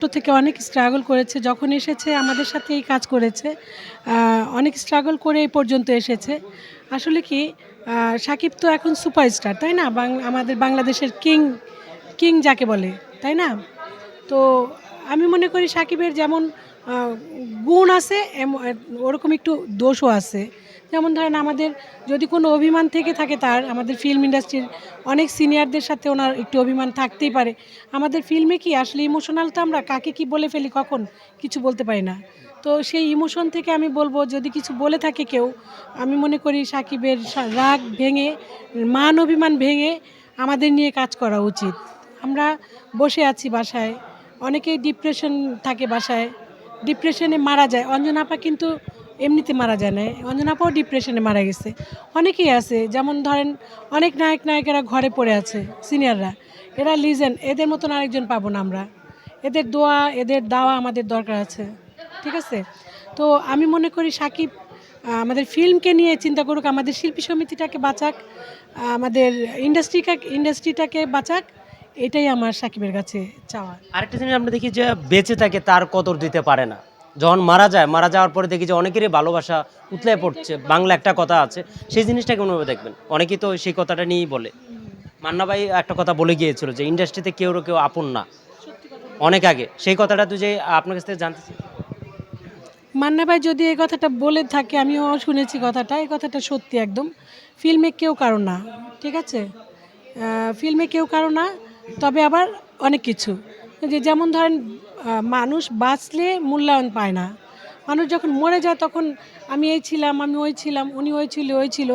ছোট থেকে অনেক স্ট্রাগল করেছে। যখন এসেছে আমাদের সাথে এই কাজ করেছে। অনেক স্ট্রাগল করে এই পর্যন্ত এসেছে। আসলে কি সাকিব তো এখন সুপারস্টার, তাই না? আমাদের বাংলাদেশের কিং যাকে বলে, তাই না? তো আমি মনে করি সাকিবের যেমন আ গুণ আছে ওরকম একটু দোষও আছে। যেমন ধরেন আমাদের যদি কোনো অভিমান থেকে থাকে তার আমাদের ফিল্ম ইন্ডাস্ট্রির অনেক সিনিয়রদের সাথে ওনার একটু অভিমান থাকতেই পারে। আমাদের ফিল্মে কি আসলে ইমোশনাল তো আমরা কাকে কি বলে ফেলি কখন কিছু বলতে পারি না। তো সেই ইমোশন থেকে আমি বলব যদি কিছু বলে থাকে কেউ, আমি মনে করি সাকিবের রাগ ভেঙে, মান অভিমান ভেঙে আমাদের নিয়ে কাজ করা উচিত। আমরা বসে আছি বাসায়। অনেকেই ডিপ্রেশন থাকে বাসায়। ডিপ্রেশনে মারা যায়। অঞ্জনা আপা কিন্তু এমনিতে মারা যায় নাই। অঞ্জনা আপাও ডিপ্রেশনে মারা গেছে। অনেকেই আছে যেমন ধরেন অনেক নায়ক-নায়িকারা ঘরে পড়ে আছে সিনিয়ররা। এরা লিজেন্ড এদের মতন আরেকজন পাবো না আমরা। এদের দোয়া, এদের দাওয়া আমাদের দরকার আছে। ঠিক আছে? তো আমি মনে করি সাকিব আমাদের ফিল্মকে নিয়ে চিন্তা করুক, আমাদের শিল্পী সমিতিটাকে বাঁচাক, আমাদের ইন্ডাস্ট্রিটাকে বাঁচাক। এটাই আমার সাকিবের কাছে চাওয়া। আরেকটা জিনিস আমরা দেখি যে বেঁচে থাকে তার কদর দিতে পারে না, যখন মারা যায়, মারা যাওয়ার পরে দেখি যে অনেকেরই ভালোবাসা উতলে পড়ছে। বাংলা একটা কথা আছে, সেই জিনিসটা কেমনভাবে দেখবেন? অনেকেই তো সেই কথাটা নিয়েই বলে। মান্না ভাই একটা কথা বলে গিয়েছিল যে ইন্ডাস্ট্রিতে কেউ আপন না, সত্যি কথা অনেক আগে। সেই কথাটা তো যে আপনার কাছ থেকে জানতে চাই। মান্না ভাই যদি এই কথাটা বলে থাকে আমিও শুনেছি কথাটা। এই কথাটা সত্যি একদম। ফিল্মে কেউ কারো না। ঠিক আছে? ফিল্মে কেউ কারো না। তবে আবার অনেক কিছু। যেমন ধরেন মানুষ বাঁচলে মূল্যায়ন পায় না। মানুষ যখন মরে যায় তখন আমি এই ছিলাম, আমি ওই ছিলাম, উনি ওই ছিল, ওই ছিল।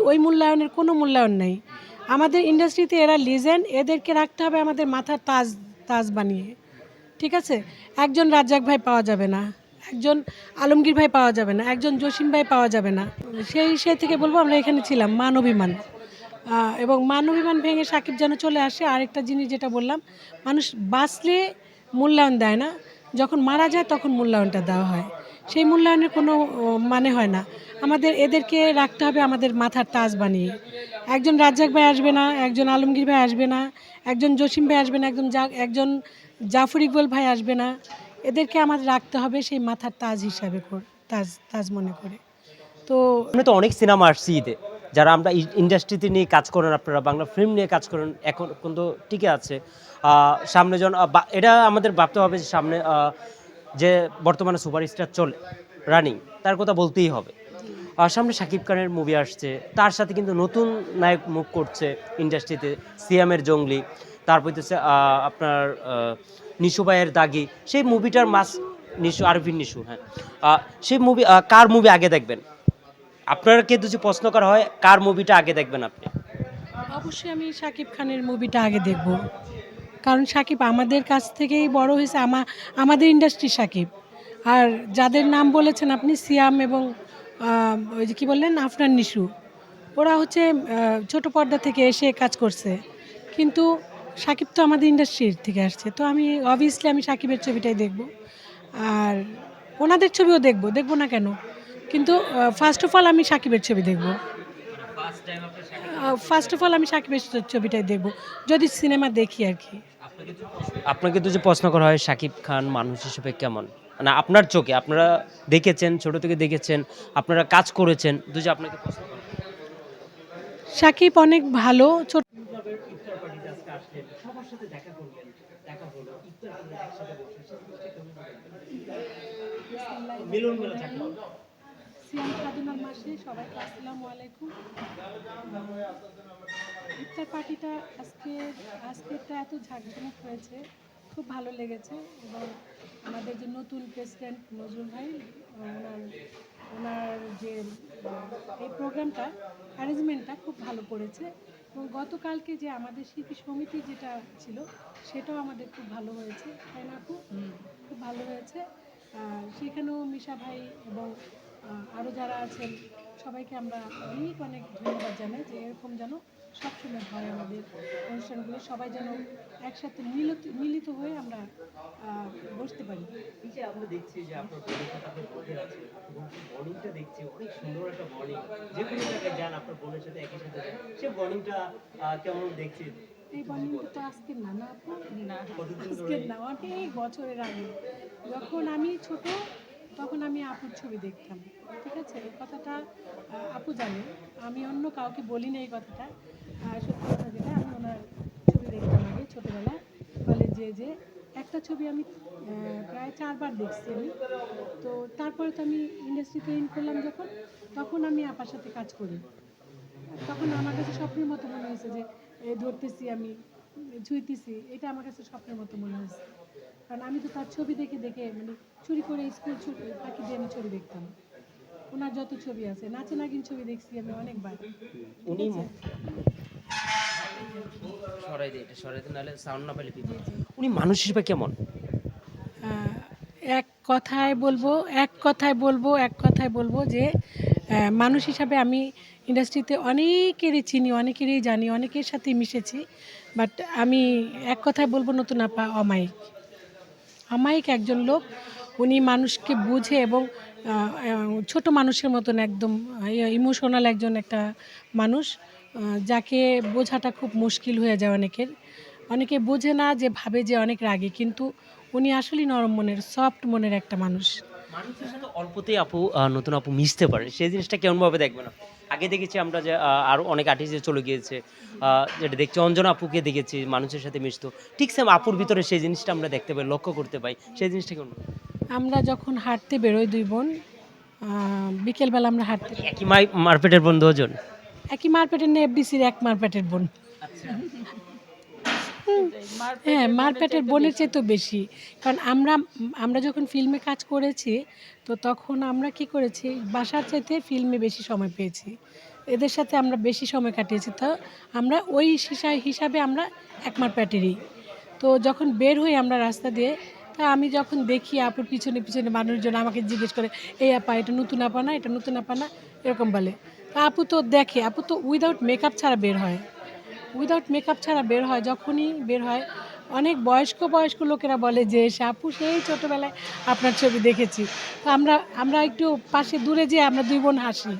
ওই মূল্যায়নের কোনো মূল্যায়ন নেই। আমাদের ইন্ডাস্ট্রিতে এরা লিজেন্ড, এদেরকে রাখতে হবে আমাদের মাথার তাজ তাজ বানিয়ে। ঠিক আছে? একজন রাজ্জাক ভাই পাওয়া যাবে না, একজন আলমগীর ভাই পাওয়া যাবে না, একজন জসিম ভাই পাওয়া যাবে না। সেই থেকে বলবো আমরা এখানে ছিলাম মান অভিমান। এবং মান অভিমান ভেঙে সাকিব যেন চলে আসে। আরেকটা জিনিস যেটা বললাম, মানুষ বাঁচলে মূল্যায়ন দেয় না, যখন মারা যায় তখন মূল্যায়নটা দেওয়া হয়। সেই মূল্যায়নের কোনো মানে হয় না। আমাদের এদেরকে রাখতে হবে আমাদের মাথার তাজ বানিয়ে। একজন রাজ্জাক ভাই আসবে না, একজন আলমগীর ভাই আসবে না, একজন জসিম ভাই আসবে না, একজন জাফর ইকবাল ভাই আসবে না। এদেরকে আমাদের রাখতে হবে সেই মাথার তাজ হিসাবে তাজ তাজ মনে করে। তো আপনি তো অনেক সিনেমা আসছি ঈদে, যারা আমরা ইন্ডাস্ট্রিতে নিয়ে কাজ করেন, আপনারা বাংলা ফিল্ম নিয়ে কাজ করেন, এখন কিন্তু টিকে আছে। সামনে যখন এটা আমাদের ভাবতে হবে যে সামনে যে বর্তমানে সুপারস্টার চলে রানিং, তার কথা বলতেই হবে। সামনে শাকিব খানের মুভি আসছে, তার সাথে কিন্তু নতুন নায়ক মুভ করছে ইন্ডাস্ট্রিতে। সিয়ামের জঙ্গলি, তারপর হচ্ছে আপনার নিশু ভাইয়ের দাগি, সেই মুভিটার নিশু, আরফিন নিশু, হ্যাঁ। সেই মুভি, কার মুভি আগে দেখবেন? আপনাকে যদি প্রশ্ন করা হয় কার মুভিটা আগে দেখবেন আপনি? অবশ্যই আমি শাকিব খানের মুভিটা আগে দেখব। কারণ শাকিব আমাদের কাছ থেকেই বড় হয়েছে, আমাদের ইন্ডাস্ট্রি শাকিব। আর যাদের নাম বলেছেন আপনি সিয়াম এবং ওই যে কী বললেন আফরান নিশু, ওরা হচ্ছে ছোট পর্দা থেকে এসে কাজ করছে। কিন্তু শাকিব তো আমাদের ইন্ডাস্ট্রির থেকে আসছে। তো আমি অবভিয়াসলি আমি শাকিবের ছবিটাই দেখব। আর ওনাদের ছবিও দেখব, দেখব না কেন? কিন্তু ফার্স্ট অফ অল আমি শাকিবের ছবি দেখব। ফার্স্ট অফ অল আমি সাকিবের ছবিটাই দেখব, যদি সিনেমা দেখি আর কি। আপনাকে তো যে প্রশ্ন করা হয় শাকিব খান মানুষ হিসেবে কেমন, মানে আপনার চোখে, আপনারা দেখেছেন, ছোট থেকে দেখেছেন, আপনারা কাজ করেছেন, যে আপনাকে প্রশ্ন করা হয়। সাকিব অনেক ভালো। সিয়াম সাধনার মাসে সবাইকে আসসালামু আলাইকুম। ইফতার পার্টিটা আজকেরটা এত ঝাঁকঝমক হয়েছে, খুব ভালো লেগেছে। এবং আমাদের যে নতুন প্রেসিডেন্ট নজরুল ভাই, ওনার ওনার যে এই প্রোগ্রামটা অ্যারেঞ্জমেন্টটা খুব ভালো করেছে। এবং গতকালকে যে আমাদের শিল্পী সমিতি যেটা ছিল সেটাও আমাদের খুব ভালো হয়েছে, তাই না আপু? খুব ভালো হয়েছে। সেখানেও মিশা ভাই এবং আরও যারা আছেন সবাইকে আমরা অনেক অনেক ধন্যবাদ জানাই যে এরকম যেন সবসময় হয় আমাদের অনুষ্ঠানগুলো, সবাই যেন একসাথে মিলিত হয়ে আমরা বসতে পারি। এই যে আমরা দেখছি যে আপনার বোনের সাথে আপনার বোনের আছে, এবং বর্নিংটা দেখছি অনেক সুন্দর একটা বর্নিং। যে কোনো জায়গায় যান আপনার বোনের সাথে একই সাথে যান, সে বর্নিংটা কেমন দেখছি? এই বর্ণিলটা তো আজকের না, না আপু? আজকের না, অনেক বছরের আগে যখন আমি ছোট, তখন আমি আপুর ছবি দেখতাম। ঠিক আছে, এই কথাটা আপু জানে, আমি অন্য কাউকে বলি না এই কথাটা। সত্যি কথা যেটা, আমি ওনার ছবি দেখতাম আগে ছোটোবেলায়। বলে যে একটা ছবি আমি প্রায় 4 বার দেখছি আমি। তো তারপরে তো আমি ইন্ডাস্ট্রিতে ইন করলাম যখন, তখন আমি আপার সাথে কাজ করি। তখন আমার কাছে স্বপ্নের মতো মনে হয়েছে যে ধরতেছি আমি, ছুঁইতেছি, এটা আমার কাছে স্বপ্নের মতো মনে হয়েছে। কারণ আমি তো তার ছবি দেখে দেখে মানে চুরি করে স্কুল ফাঁকি দিয়ে আমি ছবি দেখতাম। ওনার যত ছবি আছে, নাচে নাগিন ছবি দেখছি আমি অনেকবার। ঠিক উনি আছে? সরাই দিই, এটা সরাই দিই, নাহলে সাউন্ড না পেলে জি জি। উনি মানুষ হিসেবে কেমন? আহ, এক কথায় বলবো যে মানুষ হিসাবে আমি ইন্ডাস্ট্রিতে অনেকেরই চিনি, অনেকেরই জানি, অনেকের সাথে মিশেছি। বাট আমি এক কথায় বলবো, নতুন আপা অমায়িক। অমায়িক একজন লোক। উনি মানুষকে বুঝে এবং ছোট মানুষের মতন একদম ইমোশনাল একজন একটা মানুষ, যাকে বোঝাটা খুব মুশকিল হয়ে যায় অনেকের। অনেকে বোঝে না, যে ভাবে যে অনেক রাগী, কিন্তু উনি আসলেই নরম মনের, সফট মনের একটা মানুষ। মানুষের সাথে অল্পতেই আপু নতুন আপু মিশতে পারে, সেই জিনিসটা কেমনভাবে দেখবেন আপনি? আগে দেখেছি আমরা যে আরও অনেক আর্টিস্ট চলে গিয়েছে, যেটা দেখছি অঞ্জনা আপুকে দেখেছি মানুষের সাথে মিশতো, ঠিক সেম আপুর ভিতরে সেই জিনিসটা আমরা দেখতে পাই, লক্ষ্য করতে পাই, সেই জিনিসটা কেমন? আমরা যখন হাঁটতে বেরোই দুই বোন, বিকেলবেলা আমরা হাঁটতে বেরোই। একই মারপেটের বন্ধু ওজন? একই মারপেটের না, এফডিসির এক মারপেটের বোন। আচ্ছা। হ্যাঁ, মারপেটের বোনের চেয়ে তো বেশি। কারণ আমরা আমরা যখন ফিল্মে কাজ করেছি, তো তখন আমরা কি করেছি, বাসার চাইতে ফিল্মে বেশি সময় পেয়েছি। এদের সাথে আমরা বেশি সময় কাটিয়েছি। তো আমরা ওই হিসাবে আমরা এক মারপেটেরই। তো যখন বের হই আমরা রাস্তা দিয়ে, তা আমি যখন দেখি আপুর পিছনে পিছনে মানুষজন আমাকে জিজ্ঞেস করে, এই আপা এটা নতুন আপা না, এটা নতুন আপা না, এরকম বলে। তা আপু তো দেখে, আপু তো উইদাউট মেকআপ ছাড়া বের হয়। উইদাউট মেকআপ ছাড়া বের হয়, যখনই বের হয় অনেক বয়স্ক বয়স্ক লোকেরা বলে যে সে আপু সেই ছোটোবেলায় আপনার ছবি দেখেছি। তো আমরা আমরা একটু পাশে দূরে যেয়ে আমরা দুই বোন হাসি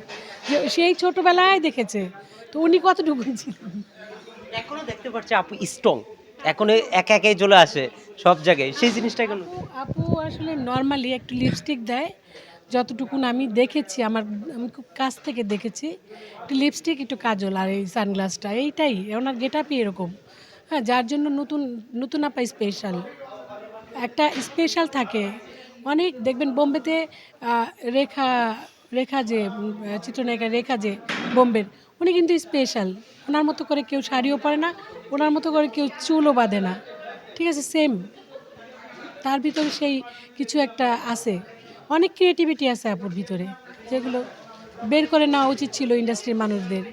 যে সেই ছোটোবেলায় দেখেছে। তো উনি কতটুকু ছিলেন। এখনো দেখতে পাচ্ছি আপু স্ট্রং, এখন একা একাই চলে আসে সব জায়গায়, সেই জিনিসটা এখন? আপু আপু আসলে নর্মালি একটু লিপস্টিক দেয়, যতটুকুন আমি দেখেছি, আমি খুব কাছ থেকে দেখেছি। একটু লিপস্টিক, একটু কাজল, আর এই সানগ্লাসটা, এইটাই ওনার গেট আপই এরকম। হ্যাঁ, যার জন্য নতুন নতুন আপা স্পেশাল, একটা স্পেশাল থাকে। অনেক দেখবেন বোম্বেতে আহ, রেখা রেখা যে চিত্রনায়িকা রেখা যে বোম্বের, উনি কিন্তু স্পেশাল। ওনার মতো করে কেউ শাড়িও পরে না, ওনার মতো করে কেউ চুলও বাঁধে না। ঠিক আছে, সেম তার ভিতরে সেই কিছু একটা আছে, অনেক ক্রিয়েটিভিটি আছে আপুর ভিতরে, যেগুলো বের করে নেওয়া উচিত ছিল ইন্ডাস্ট্রির মানুষদের।